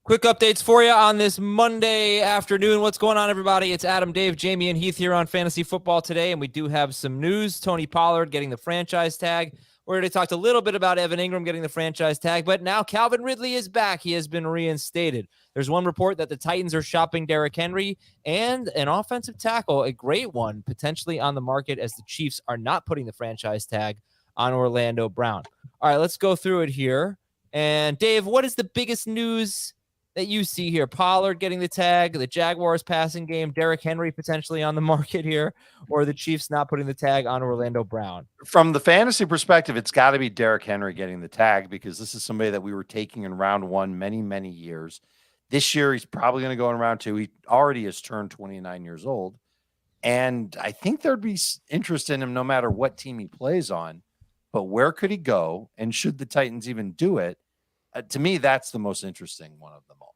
Quick updates for you on this Monday afternoon. What's going on, everybody? It's Adam, Dave, Jamie, and Heath here on Fantasy Football today, and we do have some news. Tony Pollard getting the franchise tag. We already talked a little bit about Evan Engram getting the franchise tag, but now Calvin Ridley is back. He has been reinstated. There's one report that the Titans are shopping Derrick Henry and an offensive tackle, a great one, potentially on the market as the Chiefs are not putting the franchise tag on Orlando Brown. All right, let's go through it here. And Dave, what is the biggest news that you see here? Pollard getting the tag, the Jaguars passing game, Derrick Henry potentially on the market here, or the Chiefs not putting the tag on Orlando Brown? From the fantasy perspective, it's got to be Derrick Henry getting the tag because this is somebody that we were taking in round one many, many years. This year, he's probably going to go in round two. He already has turned 29 years old. And I think there'd be interest in him no matter what team he plays on. But where could he go? And should the Titans even do it? To me, that's the most interesting one of them all.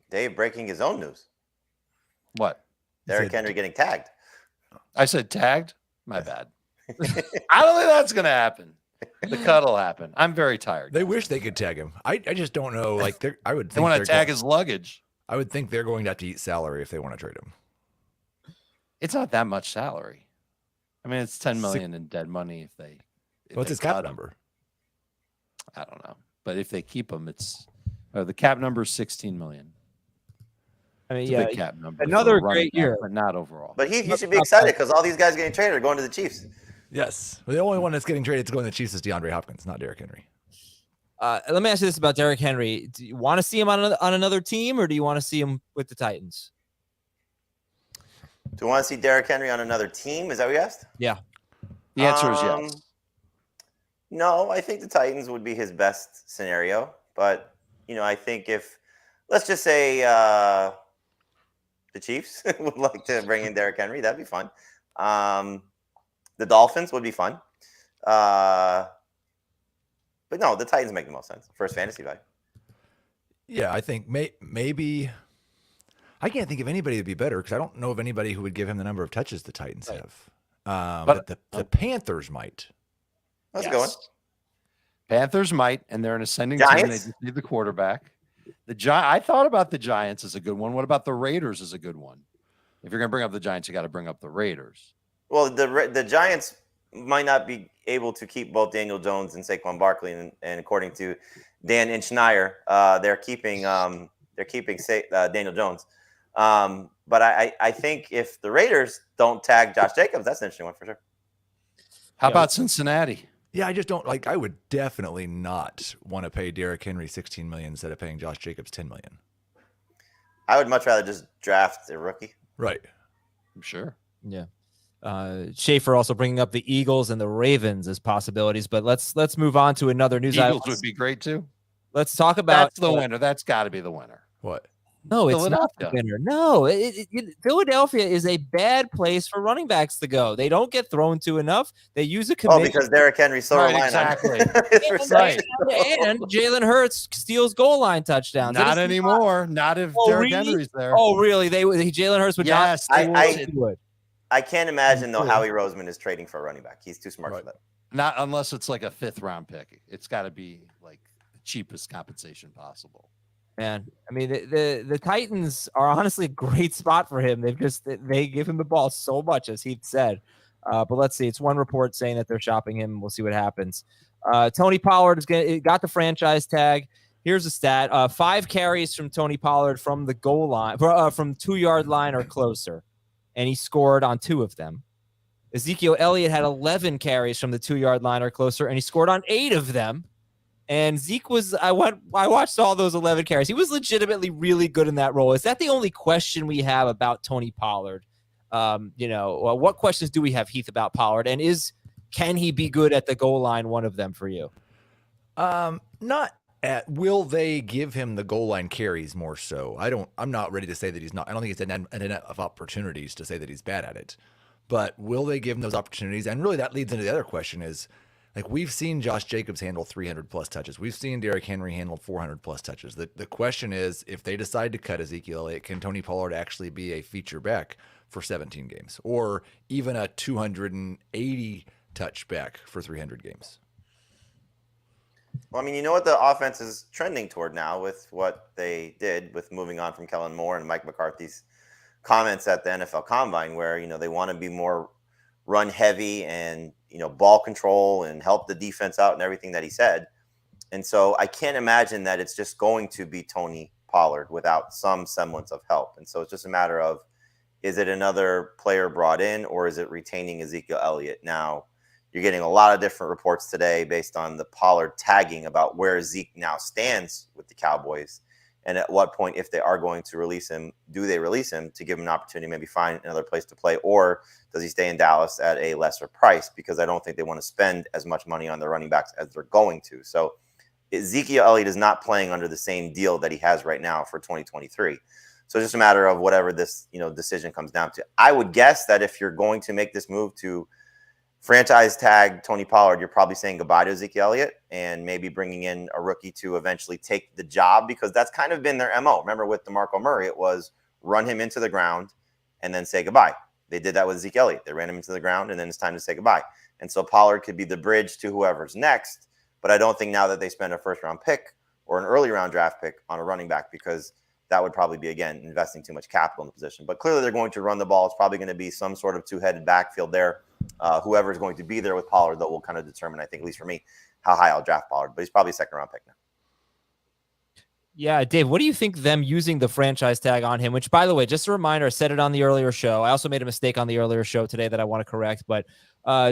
Dave breaking his own news. What? Derrick Henry getting tagged. I said tagged? My bad. I don't think that's going to happen. The cut will happen. I'm very tired. They wish they could tag him. I just don't know. Like I would think they want to tag his luggage. I would think they're going to have to eat salary if they want to trade him. It's not that much salary. I mean, it's $10 million in dead money if they. What's his cap number? I don't know. But if they keep him, it's the cap number is $16 million. I mean, it's a big cap number. Another great year, but not overall. But you should be excited because all these guys getting traded are going to the Chiefs. Yes, well, the only one that's getting traded to go to the Chiefs is DeAndre Hopkins, not Derrick Henry. Let me ask you this about Derrick Henry: do you want to see him on another team, or do you want to see him with the Titans? Do you want to see Derrick Henry on another team? Is that what you asked? Yeah. The answer is yes. No, I think the Titans would be his best scenario. But, I think if, let's just say the Chiefs would like to bring in Derrick Henry, that'd be fun. The Dolphins would be fun. But no, the Titans make the most sense. First fantasy value. Yeah, I think maybe I can't think of anybody that'd be better because I don't know of anybody who would give him the number of touches the Titans have. But the Panthers might. How's it going? Panthers might, and they're an ascending Giants? team. They just need the quarterback. I thought about the Giants as a good one. What about the Raiders as a good one? If you're going to bring up the Giants, you got to bring up the Raiders. Well, the Giants might not be able to keep both Daniel Jones and Saquon Barkley, and according to Dan Inchnier, they're keeping Daniel Jones. But I think if the Raiders don't tag Josh Jacobs, that's an interesting one for sure. How about Cincinnati? Yeah, I just don't like. I would definitely not want to pay Derrick Henry $16 million instead of paying Josh Jacobs $10 million. I would much rather just draft a rookie. Right. I'm sure. Yeah. Schaefer also bringing up the Eagles and the Ravens as possibilities, but let's move on to another news item. Eagles would be great too. Let's talk about that's the winner. That's got to be the winner. What? No, it's not the winner. No, Philadelphia is a bad place for running backs to go. They don't get thrown to enough. They use a committee. Oh, because Derrick Henry's so right, exactly. And Jalen Hurts steals goal line touchdowns. Not anymore. Not if Derrick Henry's there. Oh, really? Jalen Hurts would yes, not. I can't imagine though Howie Roseman is trading for a running back. He's too smart for that. Not unless it's like a 5th round pick. It's got to be like the cheapest compensation possible. Man, I mean, the Titans are honestly a great spot for him. They give him the ball so much, as Heath said. But let's see. It's one report saying that they're shopping him. We'll see what happens. Tony Pollard got the franchise tag. Here's a stat: 5 carries from Tony Pollard from the goal line, from 2-yard line or closer, and he scored on 2 of them. Ezekiel Elliott had 11 carries from the 2-yard line or closer, and he scored on 8 of them. And Zeke I watched all those 11 carries. He was legitimately really good in that role. Is that the only question we have about Tony Pollard? What questions do we have, Heath, about Pollard? And can he be good at the goal line? One of them for you? Will they give him the goal line carries more so? I'm not ready to say that he's not. I don't think it's an enough opportunities to say that he's bad at it. But will they give him those opportunities? And really that leads into the other question is, like, we've seen Josh Jacobs handle 300-plus touches. We've seen Derrick Henry handle 400-plus touches. The question is, if they decide to cut Ezekiel Elliott, can Tony Pollard actually be a feature back for 17 games? Or even a 280 touch back for 300 games? Well, I mean, you know what the offense is trending toward now with what they did with moving on from Kellen Moore and Mike McCarthy's comments at the NFL Combine, where they want to be more run heavy and ball control and help the defense out and everything that he said. And so I can't imagine that it's just going to be Tony Pollard without some semblance of help. And so it's just a matter of, is it another player brought in, or is it retaining Ezekiel Elliott? Now, you're getting a lot of different reports today based on the Pollard tagging about where Zeke now stands with the Cowboys. And at what point, if they are going to release him, do they release him to give him an opportunity, maybe find another place to play? Or does he stay in Dallas at a lesser price? Because I don't think they want to spend as much money on their running backs as they're going to. So Ezekiel Elliott is not playing under the same deal that he has right now for 2023. So it's just a matter of whatever this decision comes down to. I would guess that if you're going to make this move to franchise tag Tony Pollard, you're probably saying goodbye to Ezekiel Elliott and maybe bringing in a rookie to eventually take the job, because that's kind of been their MO. Remember with DeMarco Murray, it was run him into the ground and then say goodbye. They did that with Ezekiel Elliott. They ran him into the ground and then it's time to say goodbye. And so Pollard could be the bridge to whoever's next. But I don't think now that they spend a first-round pick or an early-round draft pick on a running back, because that would probably be, again, investing too much capital in the position. But clearly they're going to run the ball. It's probably going to be some sort of two-headed backfield there. Whoever is going to be there with Pollard, that will kind of determine, I think, at least for me, how high I'll draft Pollard. But he's probably a second-round pick now. Yeah, Dave, what do you think them using the franchise tag on him? Which, by the way, just a reminder, I said it on the earlier show. I also made a mistake on the earlier show today that I want to correct. But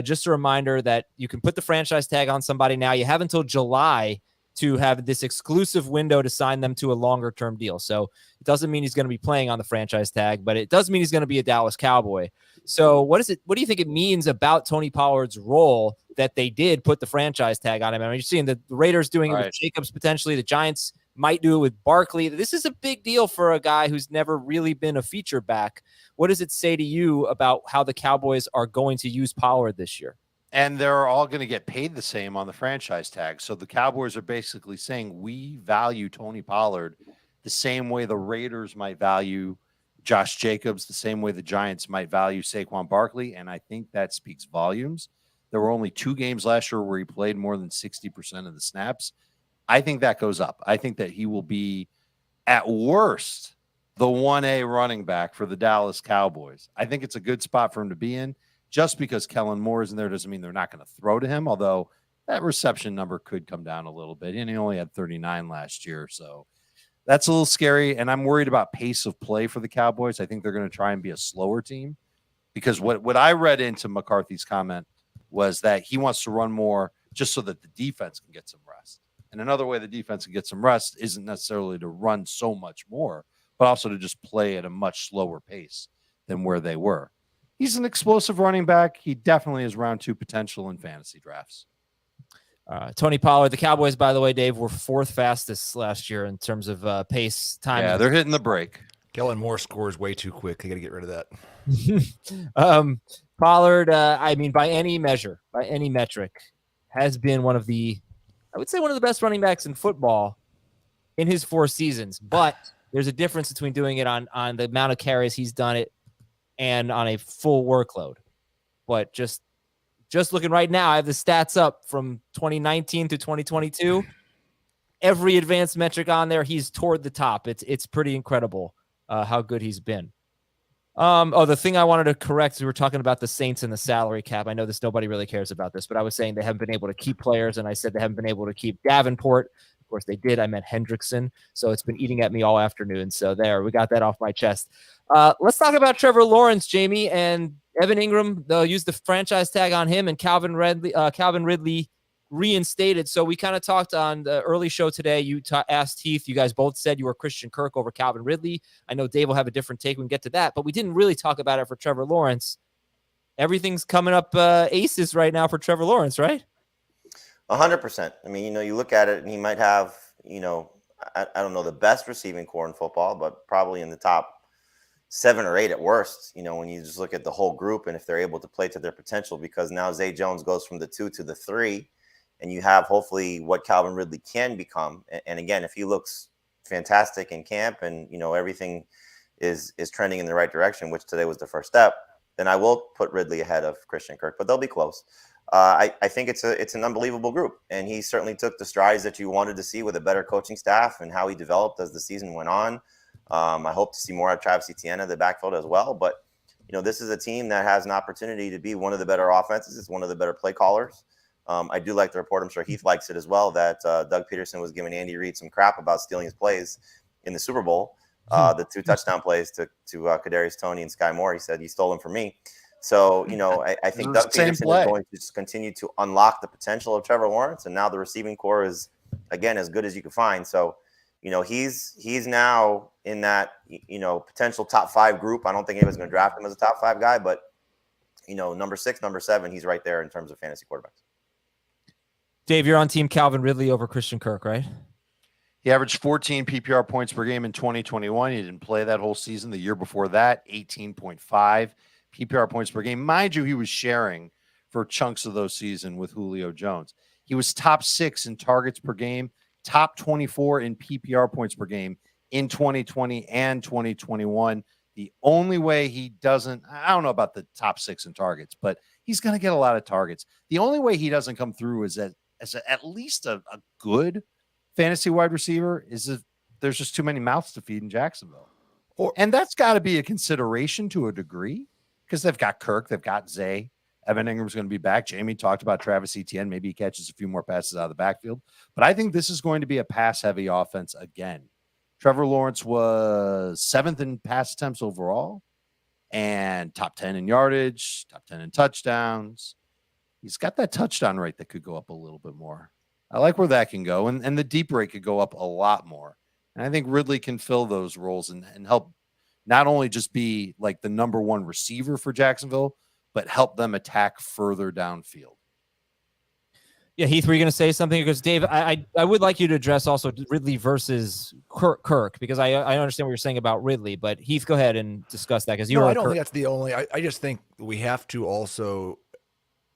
just a reminder that you can put the franchise tag on somebody now. You have until July to have this exclusive window to sign them to a longer-term deal. So it doesn't mean he's going to be playing on the franchise tag, but it does mean he's going to be a Dallas Cowboy. So what do you think it means about Tony Pollard's role that they did put the franchise tag on him? I mean, you're seeing the Raiders doing it with Jacobs potentially. The Giants might do it with Barkley. This is a big deal for a guy who's never really been a feature back. What does it say to you about how the Cowboys are going to use Pollard this year? And they're all going to get paid the same on the franchise tag. So the Cowboys are basically saying, we value Tony Pollard the same way the Raiders might value Josh Jacobs, the same way the Giants might value Saquon Barkley. And I think that speaks volumes. There were only 2 games last year where he played more than 60% of the snaps. I think that goes up. I think that he will be, at worst, the 1A running back for the Dallas Cowboys. I think it's a good spot for him to be in. Just because Kellen Moore is in there doesn't mean they're not going to throw to him, although that reception number could come down a little bit. And he only had 39 last year, so that's a little scary. And I'm worried about pace of play for the Cowboys. I think they're going to try and be a slower team, because what I read into McCarthy's comment was that he wants to run more just so that the defense can get some rest. And another way the defense can get some rest isn't necessarily to run so much more, but also to just play at a much slower pace than where they were. He's an explosive running back. He definitely is round 2 potential in fantasy drafts. Tony Pollard, the Cowboys, by the way, Dave, were 4th fastest last year in terms of pace time. Yeah, they're hitting the break. Kellen Moore scores way too quick. They got to get rid of that. Pollard, I mean, by any measure, by any metric, has been one of the best running backs in football in his 4 seasons. But there's a difference between doing it on the amount of carries he's done it and on a full workload. But just looking right now, I have the stats up from 2019 to 2022. Every advanced metric on there, he's toward the top. It's pretty incredible how good he's been. The thing I wanted to correct is we were talking about the Saints and the salary cap. I know nobody really cares about this, but I was saying they haven't been able to keep players, and I said they haven't been able to keep Davenport. Of course, they did. I meant Hendrickson. So it's been eating at me all afternoon. So there, we got that off my chest. Let's talk about Trevor Lawrence, Jamie, and Evan Engram. They'll use the franchise tag on him, and Calvin Ridley reinstated. So we kind of talked on the early show today. You asked Heath. You guys both said you were Christian Kirk over Calvin Ridley. I know Dave will have a different take. We can get to that, but we didn't really talk about it for Trevor Lawrence. Everything's coming up aces right now for Trevor Lawrence, right? 100%. I mean, you look at it and he might have, I don't know, the best receiving core in football, but probably in the top 7 or 8 at worst, when you just look at the whole group and if they're able to play to their potential, because now Zay Jones goes from the 2 to the 3, and you have hopefully what Calvin Ridley can become. And again, if he looks fantastic in camp and, everything is trending in the right direction, which today was the first step, then I will put Ridley ahead of Christian Kirk, but they'll be close. I think it's an unbelievable group, and he certainly took the strides that you wanted to see with a better coaching staff and how he developed as the season went on. I hope to see more of Travis Etienne at the backfield as well, but this is a team that has an opportunity to be one of the better offenses. It's one of the better play callers. I do like the report. I'm sure Heath likes it as well, that Doug Peterson was giving Andy Reid some crap about stealing his plays in the Super Bowl. The 2 touchdown plays to Kadarius Toney and Sky Moore. He said he stole them from me. So, I think Doug Peterson is going to just continue to unlock the potential of Trevor Lawrence. And now the receiving core is, again, as good as you can find. So, he's now in that, potential top 5 group. I don't think anyone's going to draft him as a top 5 guy, but, number 6, number 7, he's right there in terms of fantasy quarterbacks. Dave, you're on team Calvin Ridley over Christian Kirk, right? He averaged 14 PPR points per game in 2021. He didn't play that whole season. The year before that, 18.5 PPR points per game. Mind you, he was sharing for chunks of those season with Julio Jones. He was top 6 in targets per game, top 24 in PPR points per game in 2020 and 2021. The only way he doesn't, I don't know about the top 6 in targets, but he's going to get a lot of targets. The only way he doesn't come through is at least a good fantasy wide receiver is if there's just too many mouths to feed in Jacksonville. And that's got to be a consideration to a degree because they've got Kirk, they've got Zay. Evan Ingram's going to be back. Jamie talked about Travis Etienne. Maybe he catches a few more passes out of the backfield. But I think this is going to be a pass-heavy offense again. Trevor Lawrence was 7th in pass attempts overall and top 10 in yardage, top 10 in touchdowns. He's got that touchdown rate that could go up a little bit more. I like where that can go. And the deep rate could go up a lot more. And I think Ridley can fill those roles and help not only just be like the number 1 receiver for Jacksonville, but help them attack further downfield. Yeah, Heath, were you going to say something? Because Dave, I would like you to address also Ridley versus Kirk because I understand what you're saying about Ridley, but Heath, go ahead and discuss that because I don't think that's the only. I just think we have to also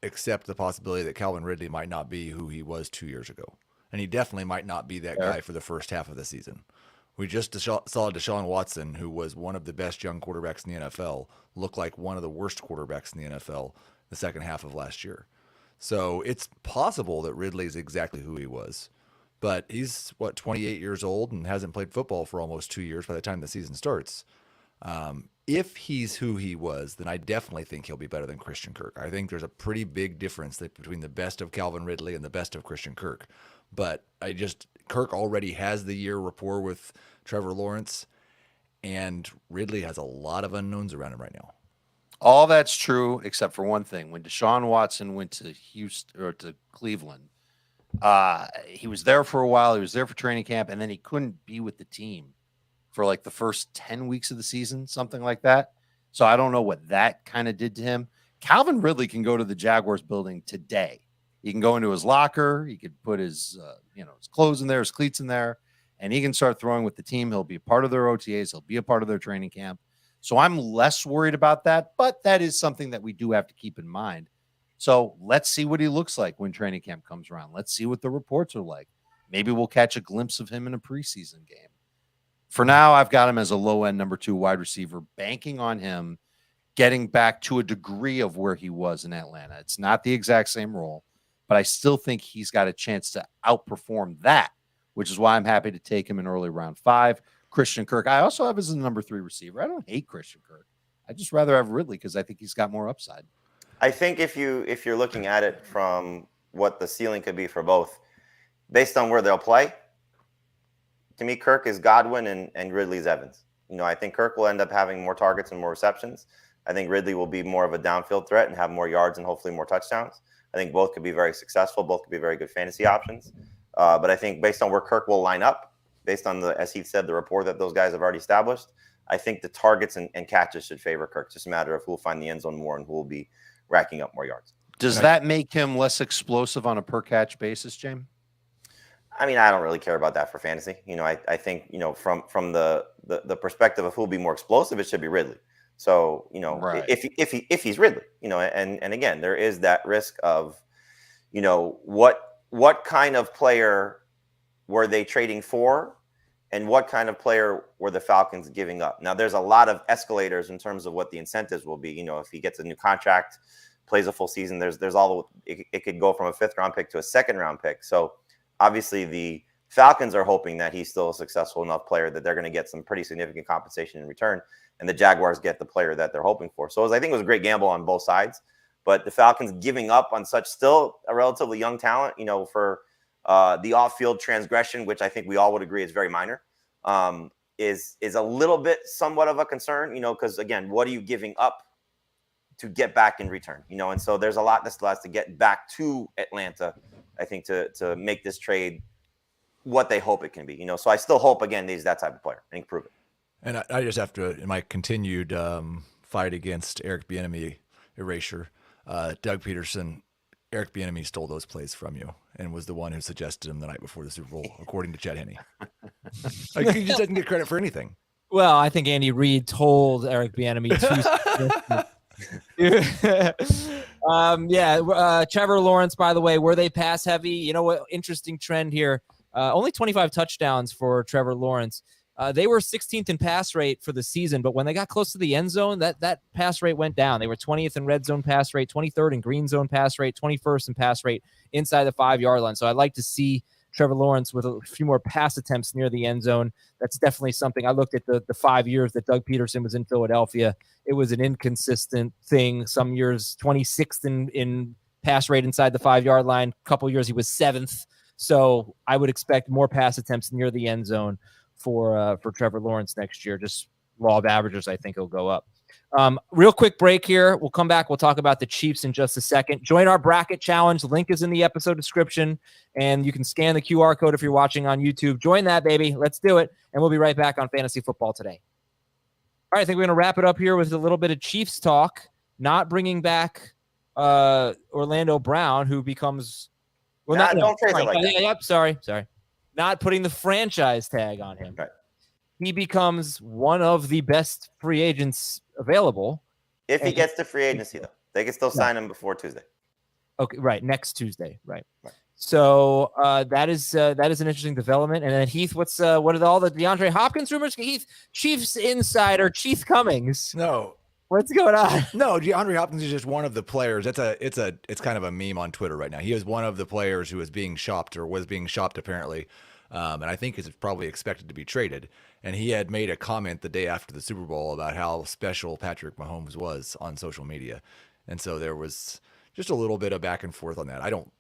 accept the possibility that Calvin Ridley might not be who he was 2 years ago, and he definitely might not be that guy for the first half of the season. We just saw Deshaun Watson, who was one of the best young quarterbacks in the NFL, look like one of the worst quarterbacks in the NFL the second half of last year. So it's possible that Ridley is exactly who he was, but he's 28 years old and hasn't played football for almost 2 years by the time the season starts. If he's who he was, then I definitely think he'll be better than Christian Kirk. I think there's a pretty big difference between the best of Calvin Ridley and the best of Christian Kirk. But Kirk already has the year rapport with Trevor Lawrence, and Ridley has a lot of unknowns around him right now. All that's true, except for one thing. When Deshaun Watson went to Houston or to Cleveland, he was there for a while. He was there for training camp, and then he couldn't be with the team for like the first 10 weeks of the season, something like that. So I don't know what that kind of did to him. Calvin Ridley can go to the Jaguars building today. He can go into his locker. He could put his, his clothes in there, his cleats in there, and he can start throwing with the team. He'll be a part of their OTAs. He'll be a part of their training camp. So I'm less worried about that, but that is something that we do have to keep in mind. So let's see what he looks like when training camp comes around. Let's see what the reports are like. Maybe we'll catch a glimpse of him in a preseason game. For now, I've got him as a low-end number 2 wide receiver, banking on him getting back to a degree of where he was in Atlanta. It's not the exact same role, but I still think he's got a chance to outperform that, which is why I'm happy to take him in early round 5. Christian Kirk, I also have as a number 3 receiver. I don't hate Christian Kirk. I'd just rather have Ridley because I think he's got more upside. I think if you're looking at it from what the ceiling could be for both, based on where they'll play, to me, Kirk is Godwin and Ridley's Evans. I think Kirk will end up having more targets and more receptions. I think Ridley will be more of a downfield threat and have more yards and hopefully more touchdowns. I think both could be very successful. Both could be very good fantasy options. But I think based on where Kirk will line up, based on as he said, the rapport that those guys have already established, I think the targets and catches should favor Kirk. It's just a matter of who will find the end zone more and who will be racking up more yards. Does that make him less explosive on a per catch basis, James? I mean, I don't really care about that for fantasy. I think, from the perspective of who'll be more explosive, it should be Ridley. So, right. if he's Ridley, and again, there is that risk of, what kind of player were they trading for and what kind of player were the Falcons giving up? Now, there's a lot of escalators in terms of what the incentives will be. If he gets a new contract, plays a full season, there's all it could go from a 5th round pick to a 2nd round pick. So obviously the Falcons are hoping that he's still a successful enough player that they're going to get some pretty significant compensation in return, and the Jaguars get the player that they're hoping for. So I think it was a great gamble on both sides, but the Falcons giving up on such still a relatively young talent, for the off-field transgression, which I think we all would agree is very minor, is a little bit somewhat of a concern, because again, what are you giving up to get back in return? And so there's a lot that still has to get back to Atlanta, I think, to make this trade what they hope it can be. So I still hope, again, he's that type of player and he can prove it. And I just have to, in my continued fight against Eric Bieniemy erasure, Doug Peterson, Eric Bieniemy stole those plays from you and was the one who suggested them the night before the Super Bowl, according to Chad Henne. He just doesn't get credit for anything. Well, I think Andy Reid told Eric Bieniemy to. Trevor Lawrence, by the way, were they pass heavy? You know what? Interesting trend here. Only 25 touchdowns for Trevor Lawrence. They were 16th in pass rate for the season, but when they got close to the end zone, that pass rate went down. They were 20th in red zone pass rate, 23rd in green zone pass rate, 21st in pass rate inside the 5-yard line. So I'd like to see Trevor Lawrence with a few more pass attempts near the end zone. That's definitely something. I looked at the 5 years that Doug Peterson was in Philadelphia. It was an inconsistent thing. Some years 26th in pass rate inside the 5-yard line. A couple years he was 7th. So I would expect more pass attempts near the end zone for Trevor Lawrence next year. Just law of averages, I think he'll go up. Real quick break here. We'll come back. We'll talk about the Chiefs in just a second. Join our bracket challenge. Link is in the episode description, and you can scan the QR code if you're watching on YouTube. Join that, baby. Let's do it, and we'll be right back on Fantasy Football Today. All right, I think we're going to wrap it up here with a little bit of Chiefs talk, not bringing back Orlando Brown, who becomes – don't phrase it like that. Yep, sorry. Not putting the franchise tag on him. Right. He becomes one of the best free agents available. If he gets to free agency, though. They can still sign him before Tuesday. Okay, right. Next Tuesday. Right. So that is an interesting development. And then Heath, what are all the DeAndre Hopkins rumors? Heath, Chiefs insider, Chief Cummings. No. What's going on? No, DeAndre Hopkins is just one of the players. It's kind of a meme on Twitter right now. He is one of the players who is being shopped or was being shopped apparently, and I think is probably expected to be traded. And he had made a comment the day after the Super Bowl about how special Patrick Mahomes was on social media, and so there was just a little bit of back and forth on that. I don't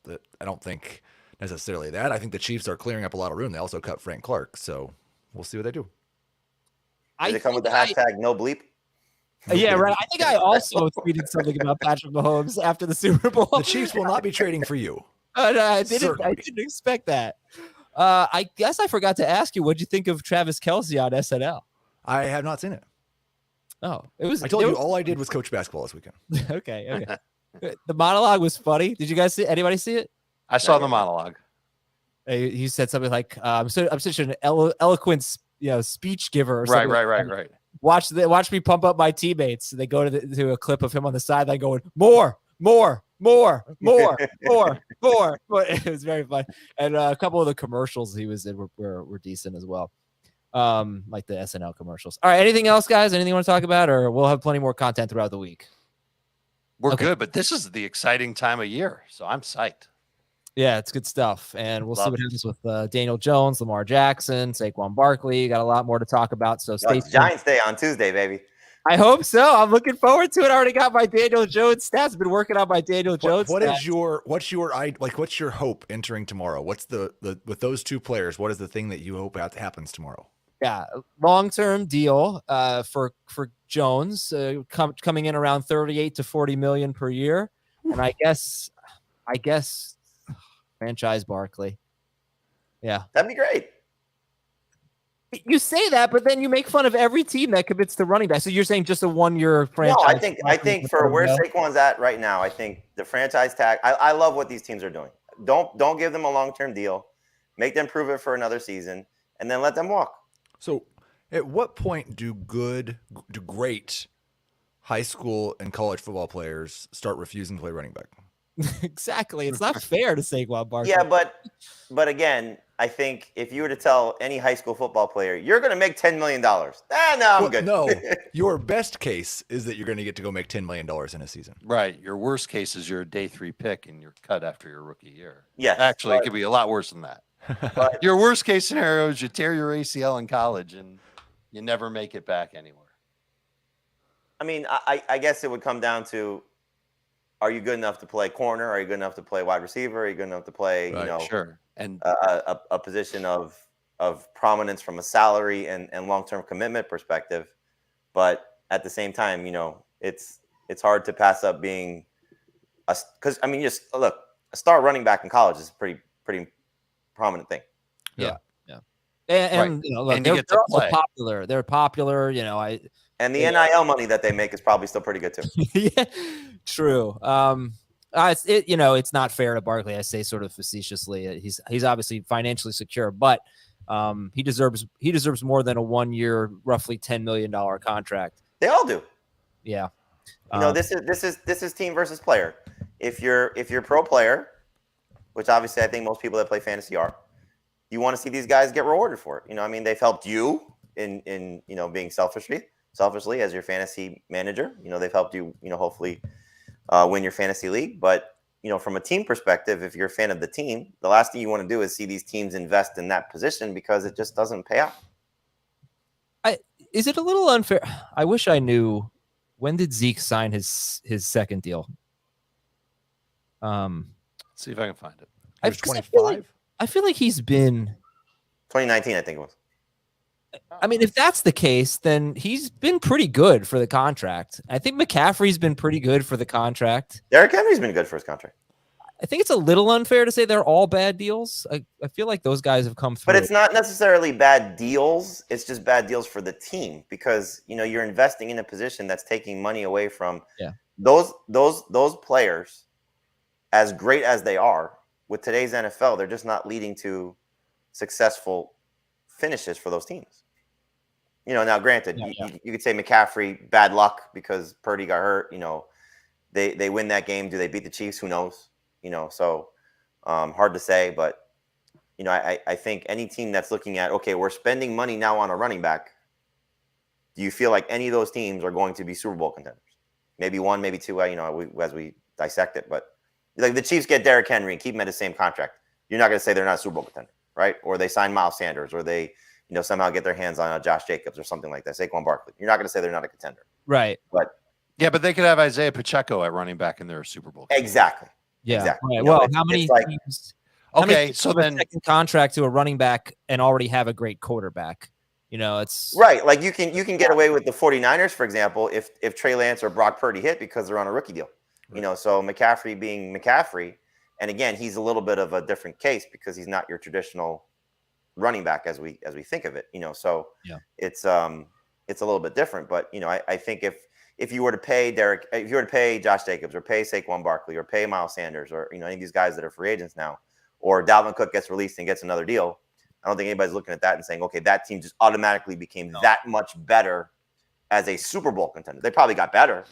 think necessarily that. I think the Chiefs are clearing up a lot of room. They also cut Frank Clark, so we'll see what they do. Did it come with the hashtag no bleep? Yeah, right. I think I also tweeted something about Patrick Mahomes after the Super Bowl. The Chiefs will not be trading for you. No, I didn't expect that. I guess I forgot to ask you, what'd you think of Travis Kelce on SNL? I have not seen it. Oh, it was. I told you all I did was coach basketball this weekend. Okay. The monologue was funny. Did you guys see? Anybody see it? I saw the monologue. He said something like, "I'm such an eloquent, speech giver." Or something. Right. Watch me pump up my teammates. They go to a clip of him on the sideline going, more. It was very fun. And a couple of the commercials he was in were decent as well. Like the SNL commercials. All right. Anything else, guys? Anything you want to talk about? Or we'll have plenty more content throughout the week. We're good, but this is the exciting time of year. So I'm psyched. Yeah, it's good stuff. And we'll see what happens with Daniel Jones, Lamar Jackson, Saquon Barkley. Got a lot more to talk about. So stay tuned. Giants Day on Tuesday, baby. I hope so. I'm looking forward to it. I already got my Daniel Jones stats. Been working on my Daniel Jones. What's your hope entering tomorrow? What's the with those two players? What is the thing that you hope happens tomorrow? Yeah, long-term deal for Jones coming in around 38 to 40 million per year, and I guess franchise Barkley. Yeah, that'd be great. You say that, but then you make fun of every team that commits to running back. So you're saying just a 1-year franchise? No, I think for where Saquon's at right now, I think the franchise tag. I love what these teams are doing. Don't give them a long-term deal. Make them prove it for another season, and then let them walk. So, at what point do great high school and college football players start refusing to play running back? Exactly. It's not fair to Saquon Barkley. Yeah, but again, I think if you were to tell any high school football player, you're going to make $10 million. No, I'm good. No, your best case is that you're going to get to go make $10 million in a season. Right. Your worst case is you're a day 3 pick and you're cut after your rookie year. Yes, Actually, it could be a lot worse than that. but Your worst case scenario is you tear your ACL in college and you never make it back anywhere. I mean, I guess it would come down to, are you good enough to play corner? Are you good enough to play wide receiver? Are you good enough to play, Right, Sure. And a position of prominence from a salary and long-term commitment perspective? But at the same time, it's hard to pass up being because I mean, just look, a star running back in college is a pretty prominent thing. Yeah. And Right. look, And you they're get to also play. popular. They're popular. And the NIL money that they make is probably still pretty good too. Yeah, true. It's not fair to Barkley. I say sort of facetiously. He's obviously financially secure, but he deserves more than a 1-year, roughly $10 million contract. They all do. Yeah. This is team versus player. If you're a pro player, which obviously I think most people that play fantasy are, you want to see these guys get rewarded for it. I mean, they've helped you in being selfishly as your fantasy manager. They've helped you, hopefully win your fantasy league. But, from a team perspective, if you're a fan of the team, the last thing you want to do is see these teams invest in that position because it just doesn't pay off. Is it a little unfair? I wish I knew, when did Zeke sign his second deal? See if I can find it. He was 'cause 25. I feel like he's been 2019, I think it was. I mean, if that's the case, then he's been pretty good for the contract. I think McCaffrey's been pretty good for the contract. Derrick Henry's been good for his contract. I think it's a little unfair to say they're all bad deals. I feel like those guys have come through. But it's not necessarily bad deals. It's just bad deals for the team because, you're investing in a position that's taking money away from those players. As great as they are with today's NFL, they're just not leading to successful finishes for those teams. Now granted, you could say McCaffrey, bad luck because Purdy got hurt. They win that game. Do they beat the Chiefs? Who knows? So hard to say. But, I think any team that's looking at, okay, we're spending money now on a running back. Do you feel like any of those teams are going to be Super Bowl contenders? Maybe one, maybe two, as we dissect it. But like the Chiefs get Derrick Henry and keep him at the same contract. You're not going to say they're not a Super Bowl contender, right? Or they sign Miles Sanders, or they, somehow get their hands on Josh Jacobs or something like that. Saquon Barkley. You're not going to say they're not a contender, right? But but they could have Isaiah Pacheco at running back in their Super Bowl. Exactly. Yeah. Exactly. Right. Well, how many teams? Okay, so have a then second contract to a running back and already have a great quarterback. It's right. Like you can get away with the 49ers, for example, if Trey Lance or Brock Purdy hit because they're on a rookie deal. Right. So McCaffrey being McCaffrey. And again, he's a little bit of a different case because he's not your traditional running back as we think of it. So it's a little bit different. But I think if you were to pay Derrick, if you were to pay Josh Jacobs or pay Saquon Barkley or pay Miles Sanders or any of these guys that are free agents now, or Dalvin Cook gets released and gets another deal, I don't think anybody's looking at that and saying, okay, that team just automatically became that much better as a Super Bowl contender. They probably got better,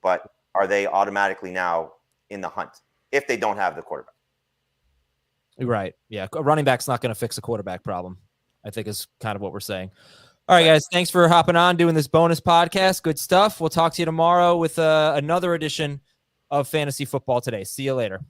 but are they automatically now in the hunt if they don't have the quarterback? Right. Yeah. A running back's not going to fix a quarterback problem, I think is kind of what we're saying. All right, guys. Thanks for hopping on, doing this bonus podcast. Good stuff. We'll talk to you tomorrow with another edition of Fantasy Football Today. See you later.